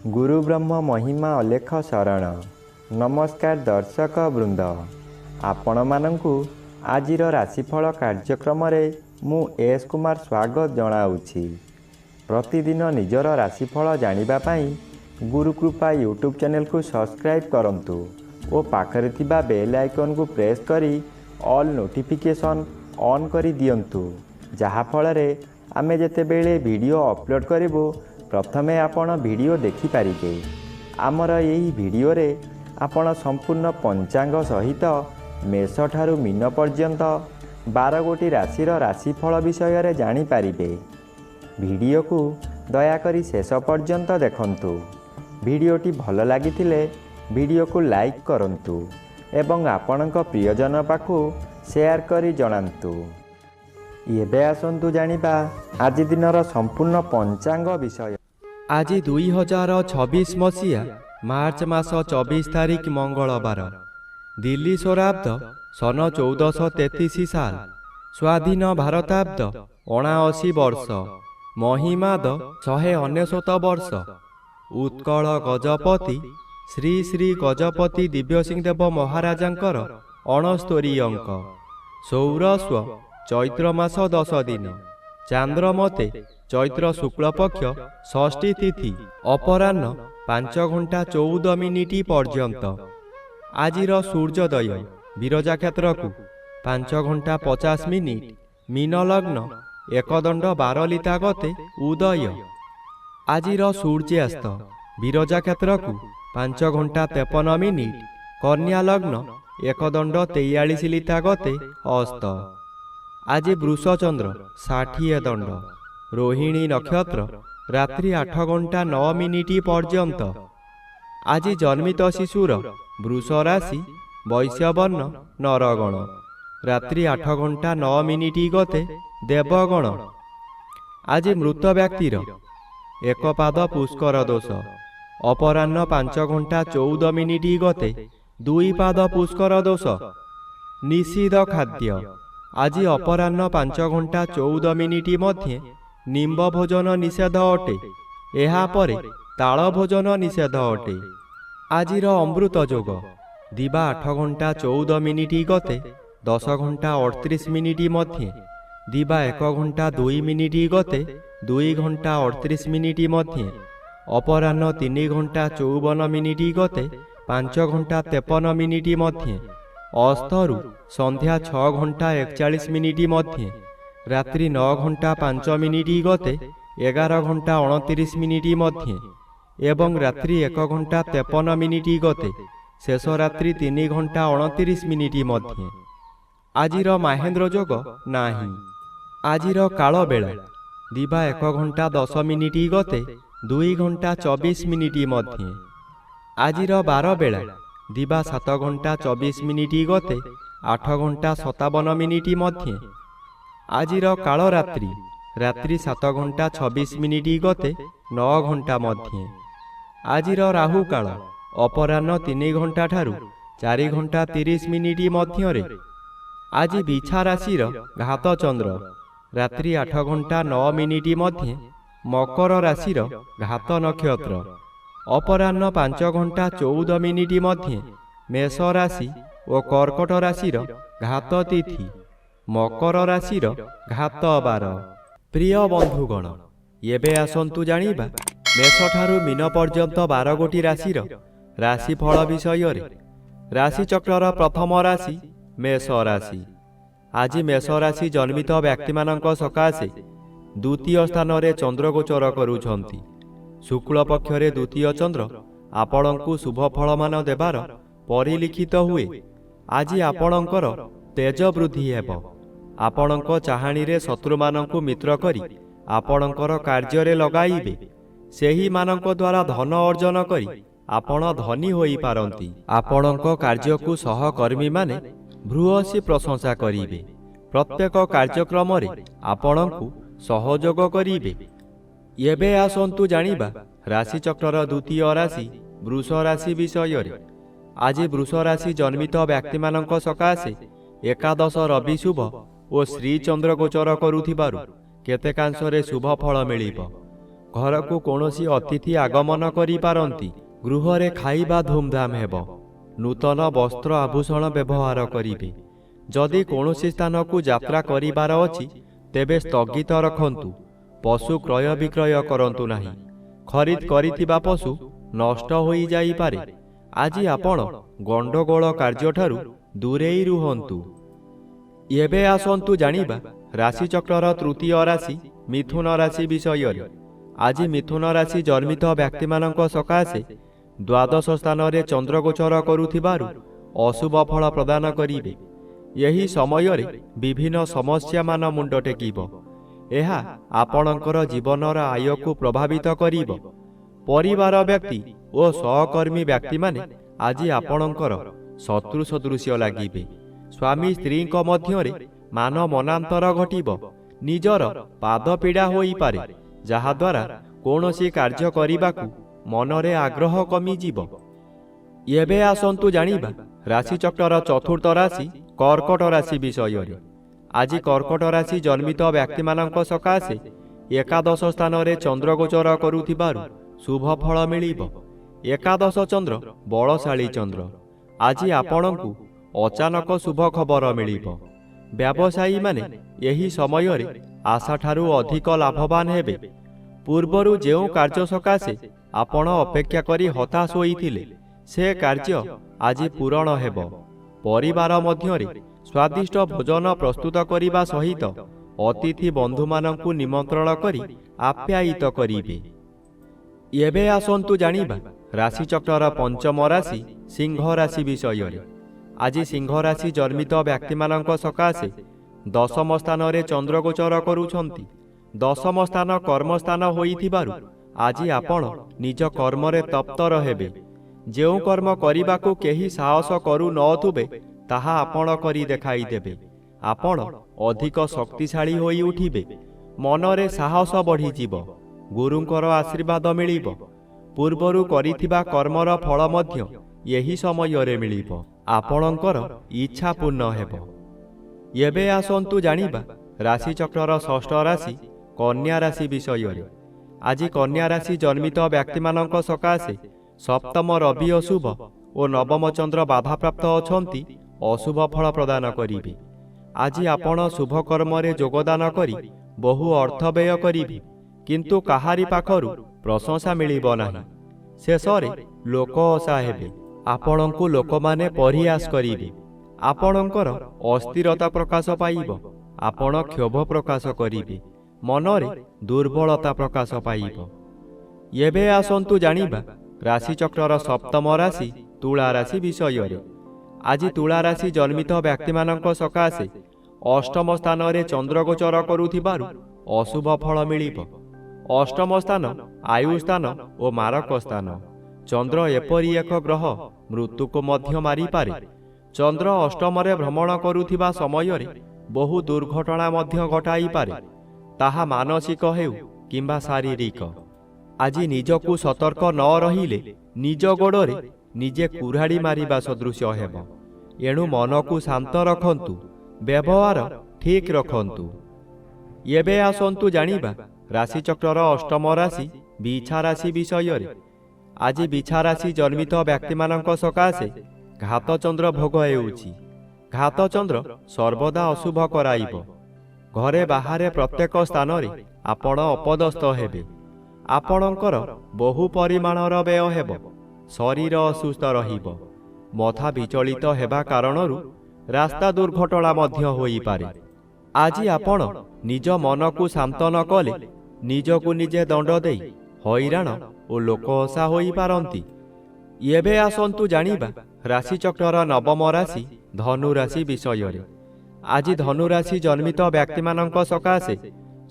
गुरु ब्रह्म महिमा अलेख शरण। नमस्कार दर्शक वृंद, आपण मानंकु आजिर राशिफल कार्यक्रम मु एस कुमार स्वागत जनाऊँगी। प्रतिदिन निजर राशिफल जानिबा पाई गुरुकृपा यूट्यूब चैनल को सब्सक्राइब करंतु और पाखरे थिबा बेल आइकन को प्रेस करी ऑल नोटिफिकेशन ऑन करी दियंतु, जहा फଳରେ आमे जेतेबेले वीडियो अपलोड करिवो प्रथमे आपण वीडियो देखि पारिबे। आमर यही वीडियो रे आपण संपूर्ण पंचांग सहित मेष ठारू मीन पर्यंत 12 गोटी राशिर राशिफल विषय रे जानि पारिबे। वीडियो को दयाकरी शेष पर्यंत देखंतु। वीडियोटी भल लागिथिले वीडियो को लाइक करंतु एवं आपणक प्रियजन पाखु शेयर करी जणांतु। एबे आसंतु जानिबा आज दिनर संपूर्ण पंचांग विषय। आज 2026 मसीहा मार्च मास 24 तारिख मंगलवार, दिल्ली स्वराब्द सन 1433 साल, स्वाधीन भारताब्द 79 वर्ष, महिमाद 199 वर्ष। उत्कल गजपति श्री श्री गजपति दिव्यसिंहदेव महाराजांकर 69 अंक। सौरस्व चैत्र मास 10 दिन, चांद्रमते चैत्र शुक्ल पक्ष षष्ठी तिथि अपराह्न 5 घंटा 14 मिनिट पर्यंत। आजिर सूर्योदय विरजा क्षेत्र को 5 घंटा 50 मिनिट, मीन लग्न एकदंड 12 लिता गते उदय। आजिर सूर्यास्त विरजा क्षेत्र को 5 घंटा 53 मिनिट, कन्या लग्न एकदंड 43 लिता गते अस्त। आज वृषचंद्र 60 दंड, रोहिणी नक्षत्र रात्रि 8 घंटा 9 मिनिट पर्यंत। आज जन्मित शिशुर वृष राशि वैश्यवर्ण नरगण, रात्रि 8 घंटा 9 मिनिट गते देवगण। आज मृत व्यक्तिर एक पाद पुष्कर दोष, अपराह्न 5 घंटा 14 मिनिट गते 2 पाद पुष्कर दोष। निषिद्ध खाद्य आज अपराह्न 5 घंटा 14 मिनिट मध्य निम्ब भोजन निषेध अटे, एहा परे ताल भोजन निषेध अटे। आजिर अमृत जोग दिवा 8 घंटा 14 मिनिट गते 10 घंटा 38 मिनिट मध्य, दिवा 1 घंटा 2 मिनिट गते 2 घंटा 38 मिनिट मध्य, अपराह्न 3 घंटा 54 मिनिट गते 5 घंटा 53 मिनिट मध्य, अस्तरु संध्या 6 घंटा 41 मिनिट मध्य, रात्रि 9 घंटा 5 मिनिट गते 11 घंटा 29 मिनिट मध्य, एवं रात्रि 1 घंटा 53 मिनिट गते शेष रात्रि 3 घंटा 29 मिनिट मध्य। आजिर महेंद्र जोग नाही। आजिर काल बेला दिवा 1 घंटा 10 मिनिट गते 2 घंटा 24 मिनिट मध्य। आजिर 12 बेला दिवा 7 घंटा 24 मिनिट गते 8 घंटा 57 मिनिट मध्य। आजिर काल रात्रि रात्रि 7 घंटा 26 मिनिट गते 9 घंटा मध्य। आजिर राहु काल अपराह्न 3 घंटा ठारू 4 घंटा 30 मिनिट मध्य। आज बिछा राशिर घात चंद्र रात्रि 8 घंटा 9 मिनिट मध्य, मकर राशिर घात नक्षत्र अपराह्न 5 घंटा 14 मिनिट मध्य, मेष राशि और कर्कट राशिर घात तिथि, मकर राशिर घात बार। प्रिय बंधुगण, एबे आसंतु जानिबा मेष ठारू मीन पर्यंत 12 गोटी राशिर राशिफल विषय रे। राशि चक्रर प्रथम राशि मेष राशि। आज मेष राशि जन्मित व्यक्ति मानक सकाशे द्वितीय स्थान रे चंद्र गोचर करुछंती। शुक्ल पक्षरे द्वितीय चंद्र आपणଙ୍କୁ शुभ फल मान देवार परिलिखित हुए। आज आपणଙ୍କର तेज वृद्धि हेब। आपणଙ୍କ चाहाणीरे शत्रु मानଙ୍କୁ मित्र करी आपणଙ୍କର कार्य लगाइबे। सेही मानଙ୍କ द्वारा धन अर्जन करी आपण धनी होई पारंती। आपणଙ୍କ कार्य को सहकर्मी माने भ्रुहसी प्रशंसा करिबे। प्रत्येक कार्यक्रम रे आपणଙ୍କୁ सहयोग करिबे। एबे आसंतु जानिबा राशि चक्रर द्वितीय राशि वृष राशि विषय रे। आज वृष राशि जन्मित व्यक्ति मानक सकाशे एकादश रवि शुभ और श्री चंद्र गोचर करुथिबारु केतेकांशरे शुभ फल मिलिब। ଘରକୁ କୌଣସି ଅତିଥି ଆଗମନ କରିପାରନ୍ତି। ଗୃହରେ ଖାଇବା ଧୁମଧାମ ହେବ। ନୂତନ ବସ୍ତ୍ର ଆଭୂଷଣ ବ୍ୟବହାର କରିବେ। ଯଦି କୌଣସି ସ୍ଥାନକୁ ଯାତ୍ରା କରିବାର ଅଛି ତେବେ ସ୍ଥଗିତ ରଖନ୍ତୁ। ପଶୁ କ୍ରୟ ବିକ୍ରୟ କରନ୍ତୁ ନାହିଁ। ଖରିଦ କରିଥିବା ପଶୁ ନଷ୍ଟ ହୋଇଯାଇପାରେ। ଆଜି ଆପଣ ଗଣ୍ଡଗୋଳ କାର୍ଯ୍ୟଠାରୁ ଦୂରେଇ ରୁହନ୍ତୁ। ଏବେ ଆସନ୍ତୁ ଜାଣିବା ରାଶିଚକ୍ରର ତୃତୀୟ ରାଶି ମିଥୁନ ରାଶି ବିଷୟରେ। ଆଜି ମିଥୁନ ରାଶି ଜନ୍ମିତ ବ୍ୟକ୍ତିମାନଙ୍କ ସକାଶେ ଦ୍ୱାଦଶ ସ୍ଥାନରେ ଚନ୍ଦ୍ରଗୋଚର କରୁଥିବାରୁ ଅଶୁଭ ଫଳ ପ୍ରଦାନ କରିବେ। ଏହି ସମୟରେ ବିଭିନ୍ନ ସମସ୍ୟାମାନ ମୁଣ୍ଡ ଟେକିବ। ଏହା ଆପଣଙ୍କର ଜୀବନର ଆୟକୁ ପ୍ରଭାବିତ କରିବ। ପରିବାର ବ୍ୟକ୍ତି ଓ ସହକର୍ମୀ ବ୍ୟକ୍ତିମାନେ ଆଜି ଆପଣଙ୍କର ଶତ୍ରୁ ସଦୃଶ୍ୟ ଲାଗିବେ। ସ୍ୱାମୀ ସ୍ତ୍ରୀଙ୍କ ମଧ୍ୟରେ ମାନ ମନାନ୍ତର ଘଟିବ। ନିଜର ପାଦ ପୀଡ଼ା ହୋଇପାରେ, ଯାହାଦ୍ୱାରା କୌଣସି କାର୍ଯ୍ୟ କରିବାକୁ ମନରେ ଆଗ୍ରହ କମିଯିବ। ଏବେ ଆସନ୍ତୁ ଜାଣିବା ରାଶିଚକ୍ରର ଚତୁର୍ଥ ରାଶି କର୍କଟ ରାଶି ବିଷୟରେ। ଆଜି କର୍କଟ ରାଶି ଜନ୍ମିତ ବ୍ୟକ୍ତିମାନଙ୍କ ସକାଶେ ଏକାଦଶ ସ୍ଥାନରେ ଚନ୍ଦ୍ରଗୋଚର କରୁଥିବାରୁ ଶୁଭ ଫଳ ମିଳିବ। ଏକାଦଶ ଚନ୍ଦ୍ର ବଳଶାଳୀ ଚନ୍ଦ୍ର। ଆଜି ଆପଣଙ୍କୁ ଅଚାନକ ଶୁଭ ଖବର ମିଳିବ। ବ୍ୟବସାୟୀମାନେ ଏହି ସମୟରେ ଆଶାଠାରୁ ଅଧିକ ଲାଭବାନ ହେବେ। ପୂର୍ବରୁ ଯେଉଁ କାର୍ଯ୍ୟ ସକାଶେ ଆପଣ ଅପେକ୍ଷା କରି ହତାଶ ହୋଇଥିଲେ ସେ କାର୍ଯ୍ୟ ଆଜି ପୂରଣ ହେବ। ପରିବାର ମଧ୍ୟରେ ସ୍ୱାଦିଷ୍ଟ ଭୋଜନ ପ୍ରସ୍ତୁତ କରିବା ସହିତ ଅତିଥି ବନ୍ଧୁମାନଙ୍କୁ ନିମନ୍ତ୍ରଣ କରି ଆପ୍ୟାୟିତ କରିବେ। ଏବେ ଆସନ୍ତୁ ଜାଣିବା ରାଶିଚକ୍ରର ପଞ୍ଚମ ରାଶି ସିଂହ ରାଶି ବିଷୟରେ। ଆଜି ସିଂହ ରାଶି ଜନ୍ମିତ ବ୍ୟକ୍ତିମାନଙ୍କ ସକାଶେ ଦଶମ ସ୍ଥାନରେ ଚନ୍ଦ୍ରଗୋଚର କରୁଛନ୍ତି। ଦଶମ ସ୍ଥାନ କର୍ମସ୍ଥାନ ହୋଇଥିବାରୁ ଆଜି ଆପଣ ନିଜ କର୍ମରେ ତତ୍ପର ହେବେ। ଯେଉଁ କର୍ମ କରିବାକୁ କେହି ସାହସ କରୁ ନଥିବେ ତାହା ଆପଣ କରି ଦେଖାଇଦେବେ। ଆପଣ ଅଧିକ ଶକ୍ତିଶାଳୀ ହୋଇ ଉଠିବେ। ମନରେ ସାହସ ବଢ଼ିଯିବ। ଗୁରୁଙ୍କର ଆଶୀର୍ବାଦ ମିଳିବ। ପୂର୍ବରୁ କରିଥିବା କର୍ମର ଫଳ ମଧ୍ୟ ଏହି ସମୟରେ ମିଳିବ। ଆପଣଙ୍କର ଇଚ୍ଛା ପୂର୍ଣ୍ଣ ହେବ। ଏବେ ଆସନ୍ତୁ ଜାଣିବା ରାଶିଚକ୍ରର ଷଷ୍ଠ ରାଶି କନ୍ୟା ରାଶି ବିଷୟରେ। ଆଜି କନ୍ୟା ରାଶି ଜନ୍ମିତ ବ୍ୟକ୍ତିମାନଙ୍କ ସକାଶେ ସପ୍ତମ ରବି ଅଶୁଭ ଓ ନବମ ଚନ୍ଦ୍ର ବାଧାପ୍ରାପ୍ତ ଅଛନ୍ତି, ଅଶୁଭ ଫଳ ପ୍ରଦାନ କରିବେ। ଆଜି ଆପଣ ଶୁଭ କର୍ମରେ ଯୋଗଦାନ କରି ବହୁ ଅର୍ଥ ବ୍ୟୟ କରିବେ, କିନ୍ତୁ କାହାରି ପାଖରୁ ପ୍ରଶଂସା ମିଳିବ ନାହିଁ। ଶେଷରେ ଲୋକ ଅସା ହେବେ। ଆପଣଙ୍କୁ ଲୋକମାନେ ପରିହାସ କରିବେ। ଆପଣଙ୍କର ଅସ୍ଥିରତା ପ୍ରକାଶ ପାଇବ। ଆପଣ କ୍ଷୋଭ ପ୍ରକାଶ କରିବେ। ମନରେ ଦୁର୍ବଳତା ପ୍ରକାଶ ପାଇବ। ଏବେ ଆସନ୍ତୁ ଜାଣିବା ରାଶିଚକ୍ରର ସପ୍ତମ ରାଶି ତୁଳା ରାଶି ବିଷୟରେ। ଆଜି ତୁଳା ରାଶି ଜନ୍ମିତ ବ୍ୟକ୍ତିମାନଙ୍କ ସକାଶେ ଅଷ୍ଟମ ସ୍ଥାନରେ ଚନ୍ଦ୍ରଗୋଚର କରୁଥିବାରୁ ଅଶୁଭ ଫଳ ମିଳିବ। ଅଷ୍ଟମ ସ୍ଥାନ ଆୟୁ ସ୍ଥାନ ଓ ମାରକ ସ୍ଥାନ। ଚନ୍ଦ୍ର ଏପରି ଏକ ଗ୍ରହ ମୃତ୍ୟୁକୁ ମଧ୍ୟ ମାରିପାରେ। ଚନ୍ଦ୍ର ଅଷ୍ଟମରେ ଭ୍ରମଣ କରୁଥିବା ସମୟରେ ବହୁ ଦୁର୍ଘଟଣା ମଧ୍ୟ ଘଟାଇପାରେ, ତାହା ମାନସିକ ହେଉ କିମ୍ବା ଶାରୀରିକ। ଆଜି ନିଜକୁ ସତର୍କ ନ ରହିଲେ ନିଜ ଗୋଡ଼ରେ ନିଜେ କୁରାଢ଼ି ମାରିବା ସଦୃଶ୍ୟ ହେବ। ଏଣୁ ମନକୁ ଶାନ୍ତ ରଖନ୍ତୁ। ବ୍ୟବହାର ଠିକ୍ ରଖନ୍ତୁ। ଏବେ ଆସନ୍ତୁ ଜାଣିବା ରାଶିଚକ୍ରର ଅଷ୍ଟମ ରାଶି ବିଛା ରାଶି ବିଷୟରେ। ଆଜି ବିଛା ରାଶି ଜନ୍ମିତ ବ୍ୟକ୍ତିମାନଙ୍କ ସକାଶେ ଘାତଚନ୍ଦ୍ର ଭୋଗ ହେଉଛି। ଘାତଚନ୍ଦ୍ର ସର୍ବଦା ଅଶୁଭ କରାଇବ। ଘରେ ବାହାରେ ପ୍ରତ୍ୟେକ ସ୍ଥାନରେ ଆପଣ ଅପଦସ୍ଥ ହେବେ। ଆପଣଙ୍କର ବହୁ ପରିମାଣର ବ୍ୟୟ ହେବ। ଶରୀର ଅସୁସ୍ଥ ରହିବ। ମଥା ବିଚଳିତ ହେବା କାରଣରୁ ରାସ୍ତା ଦୁର୍ଘଟଣା ମଧ୍ୟ ହୋଇପାରେ। ଆଜି ଆପଣ ନିଜ ମନକୁ ଶାନ୍ତ ନ କଲେ ନିଜକୁ ନିଜେ ଦଣ୍ଡ ଦେଇ ହଇରାଣ ଓ ଲୋକ ହସା ହୋଇପାରନ୍ତି। ଏବେ ଆସନ୍ତୁ ଜାଣିବା ରାଶିଚକ୍ରର ନବମ ରାଶି ଧନୁ ରାଶି ବିଷୟରେ। ଆଜି ଧନୁ ରାଶି ଜନ୍ମିତ ବ୍ୟକ୍ତିମାନଙ୍କ ସକାଶେ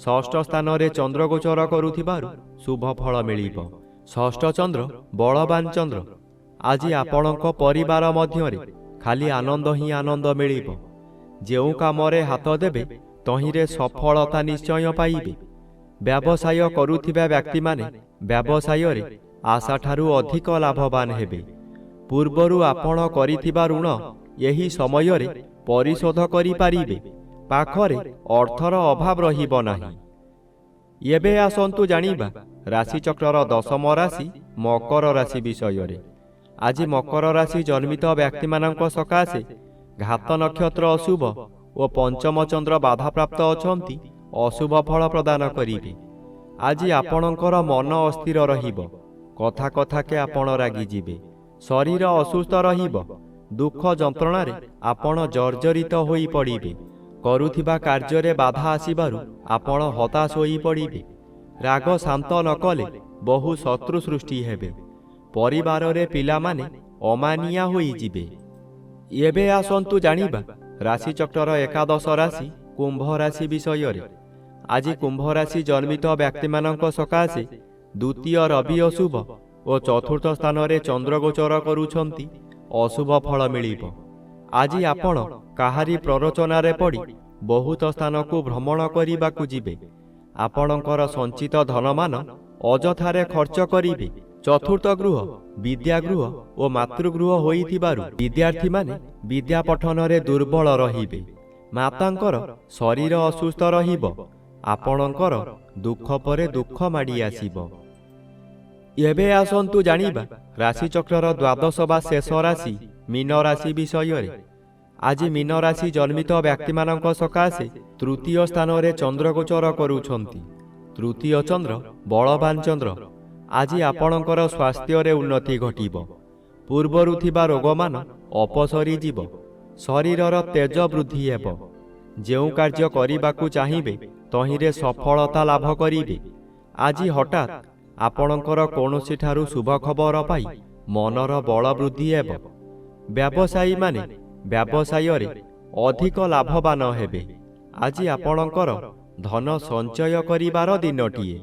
ଷଷ୍ଠ ସ୍ଥାନରେ ଚନ୍ଦ୍ରଗୋଚର କରୁଥିବାରୁ ଶୁଭ ଫଳ ମିଳିବ। ଷଷ୍ଠ ଚନ୍ଦ୍ର ବଳବାନ ଚନ୍ଦ୍ର। ଆଜି ଆପଣଙ୍କ ପରିବାର ମଧ୍ୟରେ ଖାଲି ଆନନ୍ଦ ହିଁ ଆନନ୍ଦ ମିଳିବ। ଯେଉଁ କାମରେ ହାତ ଦେବେ ତହିଁରେ ସଫଳତା ନିଶ୍ଚୟ ପାଇବେ। ବ୍ୟବସାୟ କରୁଥିବା ବ୍ୟକ୍ତିମାନେ ବ୍ୟବସାୟରେ ଆଶାଠାରୁ ଅଧିକ ଲାଭବାନ ହେବେ। ପୂର୍ବରୁ ଆପଣ କରିଥିବା ଋଣ ଏହି ସମୟରେ ପରିଶୋଧ କରିପାରିବେ। ପାଖରେ ଅର୍ଥର ଅଭାବ ରହିବ ନାହିଁ। ଏବେ ଆସନ୍ତୁ ଜାଣିବା ରାଶିଚକ୍ରର ଦଶମ ରାଶି ମକର ରାଶି ବିଷୟରେ। ଆଜି ମକର ରାଶି ଜନ୍ମିତ ବ୍ୟକ୍ତିମାନଙ୍କ ସକାଶେ ଘାତ ନକ୍ଷତ୍ର ଅଶୁଭ ଓ ପଞ୍ଚମ ଚନ୍ଦ୍ର ବାଧାପ୍ରାପ୍ତ ଅଛନ୍ତି, ଅଶୁଭ ଫଳ ପ୍ରଦାନ କରିବେ। ଆଜି ଆପଣଙ୍କର ମନ ଅସ୍ଥିର ରହିବ, କଥା କଥାକେ ଆପଣ ରାଗିଯିବେ, ଶରୀର ଅସୁସ୍ଥ ରହିବ, ଦୁଃଖ ଯନ୍ତ୍ରଣାରେ ଆପଣ ଜର୍ଜରିତ ହୋଇ ପଡ଼ିବେ। କରୁଥିବା କାର୍ଯ୍ୟରେ ବାଧା ଆସିବାରୁ ଆପଣ ହତାଶ ହୋଇ ପଡ଼ିବେ। ରାଗ ଶାନ୍ତ ନ କଲେ ବହୁ ଶତ୍ରୁ ସୃଷ୍ଟି ହେବେ। ପରିବାରରେ ପିଲାମାନେ ଅମାନିଆ ହୋଇଯିବେ। ଏବେ ଆସନ୍ତୁ ଜାଣିବା ରାଶିଚକ୍ରର ଏକାଦଶ ରାଶି କୁମ୍ଭ ରାଶି ବିଷୟରେ। ଆଜି କୁମ୍ଭ ରାଶି ଜନ୍ମିତ ବ୍ୟକ୍ତିମାନଙ୍କ ସକାଶେ ଦ୍ୱିତୀୟ ରବି ଅଶୁଭ ଓ ଚତୁର୍ଥ ସ୍ଥାନରେ ଚନ୍ଦ୍ରଗୋଚର କରୁଛନ୍ତି, ଅଶୁଭ ଫଳ ମିଳିବ। ଆଜି ଆପଣ କାହାରି ପ୍ରରୋଚନାରେ ପଡ଼ି ବହୁତ ସ୍ଥାନକୁ ଭ୍ରମଣ କରିବାକୁ ଯିବେ। ଆପଣଙ୍କର ସଞ୍ଚିତ ଧନମାନ ଅଯଥାରେ ଖର୍ଚ୍ଚ କରିବେ। ଚତୁର୍ଥ ଗୃହ ବିଦ୍ୟାଗୃହ ଓ ମାତୃଗୃହ ହୋଇଥିବାରୁ ବିଦ୍ୟାର୍ଥୀମାନେ ବିଦ୍ୟା ପଠନରେ ଦୁର୍ବଳ ରହିବେ। ମାତାଙ୍କର ଶରୀର ଅସୁସ୍ଥ ରହିବ। ଆପଣଙ୍କର ଦୁଃଖ ପରେ ଦୁଃଖ ମାଡ଼ି ଆସିବ। ଏବେ ଆସନ୍ତୁ ଜାଣିବା ରାଶିଚକ୍ରର ଦ୍ୱାଦଶ ବା ଶେଷ ରାଶି ମୀନ ରାଶି ବିଷୟରେ। ଆଜି ମୀନ ରାଶି ଜନ୍ମିତ ବ୍ୟକ୍ତିମାନଙ୍କ ସକାଶେ ତୃତୀୟ ସ୍ଥାନରେ ଚନ୍ଦ୍ରଗୋଚର କରୁଛନ୍ତି। ତୃତୀୟ ଚନ୍ଦ୍ର ବଳବାନ ଚନ୍ଦ୍ର। ଆଜି ଆପଣଙ୍କର ସ୍ୱାସ୍ଥ୍ୟରେ ଉନ୍ନତି ଘଟିବ। ପୂର୍ବରୁ ଥିବା ରୋଗମାନ ଅପସରି ଯିବ। ଶରୀରର ତେଜ ବୃଦ୍ଧି ହେବ। ଯେଉଁ କାର୍ଯ୍ୟ କରିବାକୁ ଚାହିଁବେ ତହିଁରେ ସଫଳତା ଲାଭ କରିବେ। ଆଜି ହଠାତ୍ ଆପଣଙ୍କର କୌଣସିଠାରୁ ଶୁଭ ଖବର ପାଇ ମନର ବଳ ବୃଦ୍ଧି ହେବ। ବ୍ୟବସାୟୀମାନେ ବ୍ୟବସାୟରେ ଅଧିକ ଲାଭବାନ ହେବେ। ଆଜି ଆପଣଙ୍କର ଧନ ସଞ୍ଚୟ କରିବାର ଦିନଟିଏ।